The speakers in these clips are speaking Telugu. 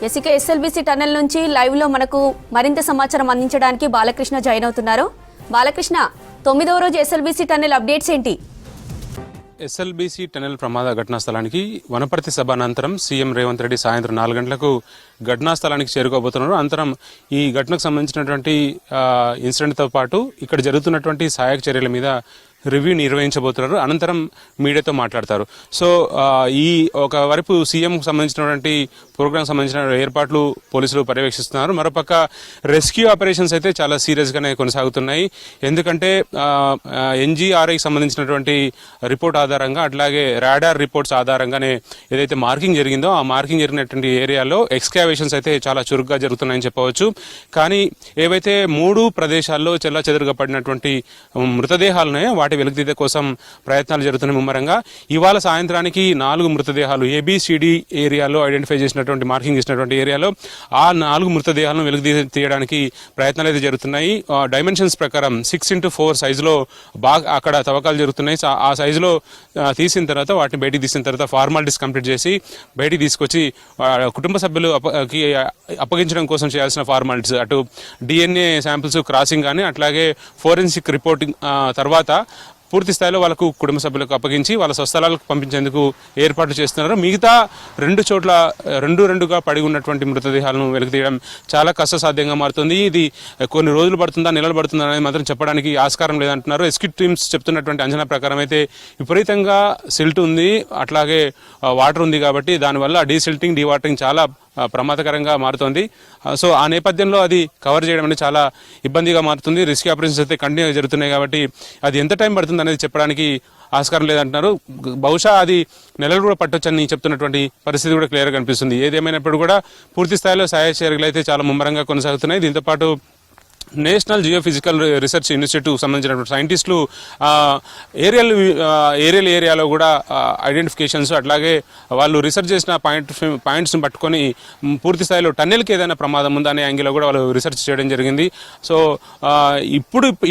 ఎసిక ఎస్ఎల్బిసి టన్నెల్ నుంచి లైవ్ లో మనకు మరింత సమాచారం అందించడానికి బాలకృష్ణ జాయిన్ అవుతున్నారు. బాలకృష్ణ, 9వ రోజు ఎస్ఎల్బిసి టన్నెల్ అప్డేట్స్ ఏంటి? ఎస్ఎల్బిసి టన్నెల్ ప్రమాద ఘటనా స్థలానికి వనపర్తి సభ అనంతరం సీఎం రేవంత్ రెడ్డి సాయంత్రం 4 గంటలకు ఘటనా స్థలానికి చేరుకోబోతున్నారు. అనంతరం ఈ ఘటనకు సంబంధించినటువంటి ఇన్సిడెంట్తో పాటు ఇక్కడ జరుగుతున్నటువంటి సహాయక చర్యల మీద రివ్యూ నిర్వహించబోతున్నారు. అనంతరం మీడియాతో మాట్లాడతారు. సో ఈ ఒకవైపు సీఎం సంబంధించినటువంటి ప్రోగ్రామ్ సంబంధించిన ఏర్పాట్లు పోలీసులు పర్యవేక్షిస్తున్నారు. మరోపక్క రెస్క్యూ ఆపరేషన్స్ అయితే చాలా సీరియస్గానే కొనసాగుతున్నాయి. ఎందుకంటే ఎన్జీఆర్ఐకి సంబంధించినటువంటి రిపోర్ట్ ఆధారంగా, అట్లాగే రాడార్ రిపోర్ట్స్ ఆధారంగానే ఏదైతే మార్కింగ్ జరిగిందో ఆ మార్కింగ్ జరిగినటువంటి ఏరియాలో ఎక్స్కావేషన్స్ అయితే చాలా చురుగ్గా జరుగుతున్నాయని చెప్పవచ్చు. కానీ ఏవైతే 3 ప్రదేశాల్లో చెల్లాచెదురుగా పడినటువంటి మృతదేహాలు ఉన్నాయో వాటి వెలికితీత కోసం ప్రయత్నాలు జరుగుతున్నాయి ముమ్మరంగా. ఇవాళ సాయంత్రానికి 4 మృతదేహాలు ఏబిసిడి ఏరియాలో ఐడెంటిఫై చేసినటువంటి మార్కింగ్ చేసినటువంటి ఏరియాలో ఆ 4 మృతదేహాలను వెలికి తీయడానికి ప్రయత్నాలు అయితే జరుగుతున్నాయి. డైమెన్షన్స్ ప్రకారం 6x4 సైజులో బాగా అక్కడ తవ్వకాలు జరుగుతున్నాయి. ఆ సైజులో తీసిన తర్వాత వాటిని బయటికి తీసిన తర్వాత ఫార్మాలిటీస్ కంప్లీట్ చేసి బయటికి తీసుకొచ్చి కుటుంబ సభ్యులు అప్పగించడం కోసం చేయాల్సిన ఫార్మాలిటీస్, అటు డిఎన్ఏ శాంపిల్స్ క్రాసింగ్ కానీ అట్లాగే ఫోరెన్సిక్ రిపోర్టింగ్ తర్వాత పూర్తి స్థాయిలో వాళ్ళకు కుటుంబ సభ్యులకు అప్పగించి వాళ్ళ స్వస్థలాలకు పంపించేందుకు ఏర్పాట్లు చేస్తున్నారు. మిగతా 2 చోట్ల 2గా పడి ఉన్నటువంటి మృతదేహాలను వెలికితీయడం చాలా కష్టసాధ్యంగా మారుతుంది. ఇది కొన్ని రోజులు పడుతుందా, నెలలు పడుతుందా అనేది మాత్రం చెప్పడానికి ఆస్కారం లేదంటున్నారు. రెస్క్యూ టీమ్స్ చెప్తున్నటువంటి అంచనా ప్రకారం అయితే విపరీతంగా సిల్ట్ ఉంది, అట్లాగే వాటర్ ఉంది. కాబట్టి దానివల్ల డీసిల్టింగ్, డీవాటరింగ్ చాలా ప్రమాదకరంగా మారుతుంది. సో ఆ నేపథ్యంలో అది కవర్ చేయడం అనేది చాలా ఇబ్బందిగా మారుతుంది. రెస్క్యూ ఆపరేషన్స్ అయితే కంటిన్యూ జరుగుతున్నాయి. కాబట్టి అది ఎంత టైం పడుతుంది అనేది చెప్పడానికి ఆస్కారం లేదంటున్నారు. బహుశా అది నెలలు కూడా పట్టొచ్చని చెప్తున్నటువంటి పరిస్థితి కూడా క్లియర్గా కనిపిస్తుంది. ఏదేమైనప్పుడు కూడా పూర్తి స్థాయిలో సహాయ చర్యలు అయితే చాలా ముమ్మరంగా కొనసాగుతున్నాయి. దీంతోపాటు నేషనల్ జియోఫిజికల్ రీసెర్చ్ ఇన్స్టిట్యూట్ సంబంధించినటువంటి సైంటిస్టులు ఏరియాలో కూడా ఐడెంటిఫికేషన్స్, అట్లాగే వాళ్ళు రీసెర్చ్ చేసిన పాయింట్స్ని పట్టుకొని పూర్తి స్థాయిలో టన్నెల్కి ఏదైనా ప్రమాదం ఉందా అనే యాంగిల్లో కూడా వాళ్ళు రీసెర్చ్ చేయడం జరిగింది. సో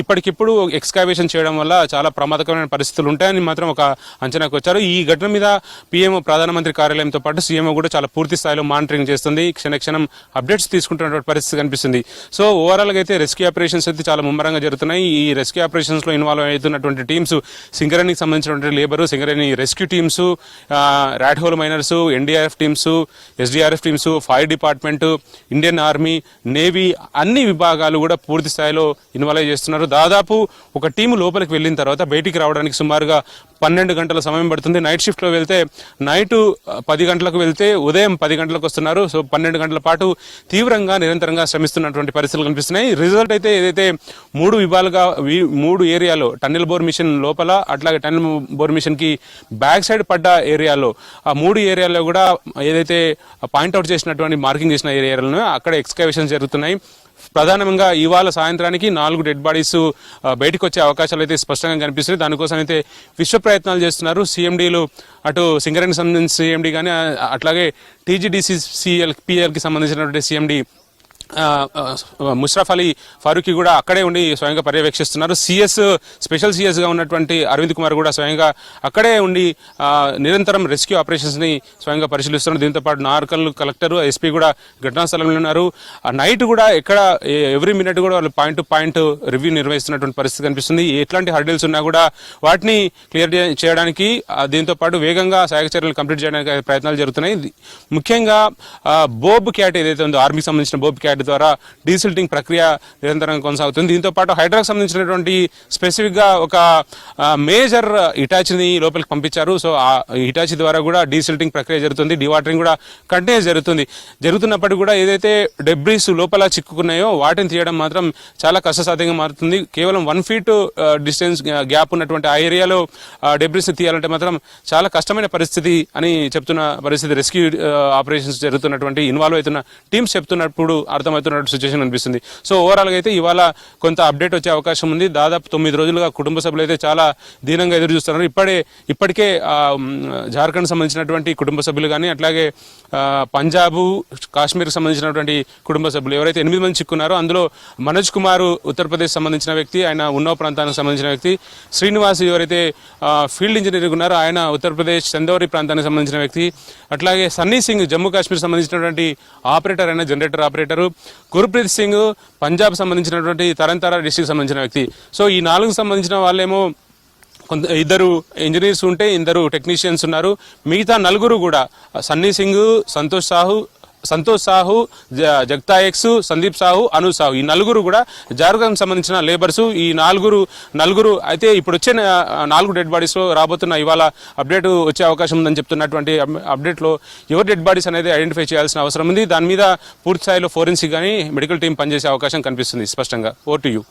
ఇప్పటికిప్పుడు ఎక్స్కావేషన్ చేయడం వల్ల చాలా ప్రమాదకరమైన పరిస్థితులు ఉంటాయని మాత్రం ఒక అంచనాకు వచ్చారు. ఈ ఘటన మీద పీఎం ప్రధానమంత్రి కార్యాలయంతో పాటు సీఎం కూడా చాలా పూర్తి స్థాయిలో మానిటరింగ్ చేస్తుంది. క్షణక్షణం అప్డేట్స్ తీసుకుంటున్నటువంటి పరిస్థితి కనిపిస్తుంది. సో ఓవరాల్గా అయితే రెస్క్యూ ఆపరేషన్స్ అయితే చాలా ముమ్మరంగా జరుగుతున్నాయి. ఈ రెస్క్యూ ఆపరేషన్స్ లో ఇన్వాల్వ్ అవుతున్నటువంటి టీమ్స్ సింగరేణికి సంబంధించినటువంటి labour, Singareni rescue teams, rat hole miners, NDRF teams, SDRF teams, fire department, Indian army, navy అన్ని విభాగాలు కూడా పూర్తి స్థాయిలో ఇన్వాల్వ్ చేస్తున్నారు. దాదాపు ఒక టీము లోపలికి వెళ్ళిన తర్వాత బయటికి రావడానికి సుమారుగా 12 గంటల సమయం పడుతుంది. నైట్ షిఫ్ట్ లో వెళ్తే నైట్ 10 గంటలకు వెళ్తే ఉదయం 10 గంటలకు వస్తున్నారు. సో 12 గంటల పాటు తీవ్రంగా నిరంతరంగా శ్రమిస్తున్నటువంటి పరిస్థితులు కనిపిస్తున్నాయి. రిజల్ట్ అయితే ఏదైతే 3 ఏరియాలో టన్నెల్ బోర్ మిషన్ లోపల, అట్లాగే టన్నెల్ బోర్ మిషన్ కి బ్యాక్ సైడ్ పడ్డ ఏరియాలో ఆ 3 ఏరియాలో కూడా ఏదైతే పాయింట్అవుట్ చేసినటువంటి మార్కింగ్ చేసిన ఏరియాలను అక్కడ ఎక్స్కవేషన్స్ జరుగుతున్నాయి. ప్రధానంగా ఇవాళ సాయంత్రానికి 4 డెడ్ బాడీస్ బయటకు వచ్చే అవకాశాలు అయితే స్పష్టంగా కనిపిస్తున్నాయి. దానికోసం అయితే విశ్వ ప్రయత్నాలు చేస్తున్నారు సీఎండీలు. అటు సింగరేణికి సంబంధించిన సీఎండీ కానీ అట్లాగే టీజీడీసీపీఎల్కి సంబంధించినటువంటి సీఎండీ ముష్రఫ్ అలీ ఫారూఖీ కూడా అక్కడే ఉండి స్వయంగా పర్యవేక్షిస్తున్నారు. స్పెషల్ సిఎస్ గా ఉన్నటువంటి అరవింద్ కుమార్ కూడా స్వయంగా అక్కడే ఉండి నిరంతరం రెస్క్యూ ఆపరేషన్స్ ని స్వయంగా పరిశీలిస్తున్నారు. దీంతో పాటు నార్కల్ కలెక్టర్, ఎస్పీ కూడా ఘటనా స్థలంలో ఉన్నారు. నైట్ కూడా ఎక్కడ ఎవ్రీ మినిట్ కూడా వాళ్ళు పాయింట్ టు పాయింట్ రివ్యూ నిర్వహిస్తున్నటువంటి పరిస్థితి కనిపిస్తుంది. ఎట్లాంటి హర్డిల్స్ ఉన్నా కూడా వాటిని క్లియర్ చేయడానికి, దీంతో పాటు వేగంగా సహాయక చర్యలు కంప్లీట్ చేయడానికి ప్రయత్నాలు జరుగుతున్నాయి. ముఖ్యంగా బోబ్ క్యాట్ ఏదైతే ఉందో, ఆర్మీకి సంబంధించిన బోబ్ క్యాట్ ద్వారా డీసిల్టింగ్ ప్రక్రియ నిరంతరంగా కొనసాగుతుంది. దీంతో పాటు హైడ్రాకు సంబంధించినటువంటి స్పెసిఫిక్ గా ఒక మేజర్ ఇటాచీని లోపలికి పంపించారు. సో ఆ ఇటాచీ ద్వారా కూడా డీసిల్టింగ్ ప్రక్రియ జరుగుతుంది. డివాటరింగ్ కూడా కంటిన్యూ జరుగుతున్నప్పటికీ కూడా ఏదైతే డెబ్రీస్ లోపల చిక్కుకున్నాయో వాటిని తీయడం మాత్రం చాలా కష్టసాధ్యంగా మారుతుంది. కేవలం 1 feet డిస్టెన్స్ గ్యాప్ ఉన్నటువంటి ఆ ఏరియాలో డెబ్రీస్ తీయాలంటే మాత్రం చాలా కష్టమైన పరిస్థితి అని చెప్తున్న పరిస్థితి రెస్క్యూ ఆపరేషన్స్ జరుగుతున్నటువంటి ఇన్వాల్వ్ అవుతున్న టీమ్స్ చెప్తున్నప్పుడు అర్థం సతమవుతున్నటువంటి సిచ్యువేషన్ అనిపిస్తుంది. సో ఓవరాల్గా అయితే ఇవాళ కొంత అప్డేట్ వచ్చే అవకాశం ఉంది. దాదాపు 9 రోజులుగా కుటుంబ సభ్యులు అయితే చాలా దీనంగా ఎదురు చూస్తున్నారు. ఇప్పటికే జార్ఖండ్ సంబంధించినటువంటి కుటుంబ సభ్యులు కానీ అట్లాగే పంజాబ్ కాశ్మీర్కి సంబంధించినటువంటి కుటుంబ సభ్యులు ఎవరైతే 8 మంది చిక్కున్నారో అందులో మనోజ్ కుమార్ ఉత్తరప్రదేశ్ సంబంధించిన వ్యక్తి, ఆయన ఉన్నవ ప్రాంతానికి సంబంధించిన వ్యక్తి. శ్రీనివాస్ ఎవరైతే ఫీల్డ్ ఇంజనీర్ ఉన్నారో ఆయన ఉత్తరప్రదేశ్ చందౌరి ప్రాంతానికి సంబంధించిన వ్యక్తి. అట్లాగే సన్నీ సింగ్ జమ్మూ కాశ్మీర్ సంబంధించినటువంటి ఆపరేటర్ అయిన జనరేటర్ ఆపరేటరు. గుర్ప్రీత్ సింగ్ పంజాబ్ సంబంధించినటువంటి తరంతారా డిస్టిక్ సంబంధించిన వ్యక్తి. సో ఈ 4కు సంబంధించిన వాళ్ళేమో ఇద్దరు ఇంజనీర్స్ ఉంటే 2 టెక్నీషియన్స్ ఉన్నారు. మిగతా 4 కూడా సన్నీ సింగ్, సంతోష్ సాహు, జగతాయక్స్, సందీప్ సాహు, అను సాహు ఈ 4 కూడా జార్ఖండ్ సంబంధించిన లేబర్స్. ఈ నలుగురు అయితే ఇప్పుడు వచ్చే 4 డెడ్ బాడీస్లో రాబోతున్న ఇవాళ అప్డేట్ వచ్చే అవకాశం ఉందని చెప్తున్నటువంటి అప్డేట్లో ఎవరు డెడ్ బాడీస్ అనేది ఐడెంటిఫై చేయాల్సిన అవసరం ఉంది. దాని మీద పూర్తి స్థాయిలో ఫోరెన్సిక్ కానీ మెడికల్ టీం పనిచేసే అవకాశం కనిపిస్తుంది స్పష్టంగా. Over to you.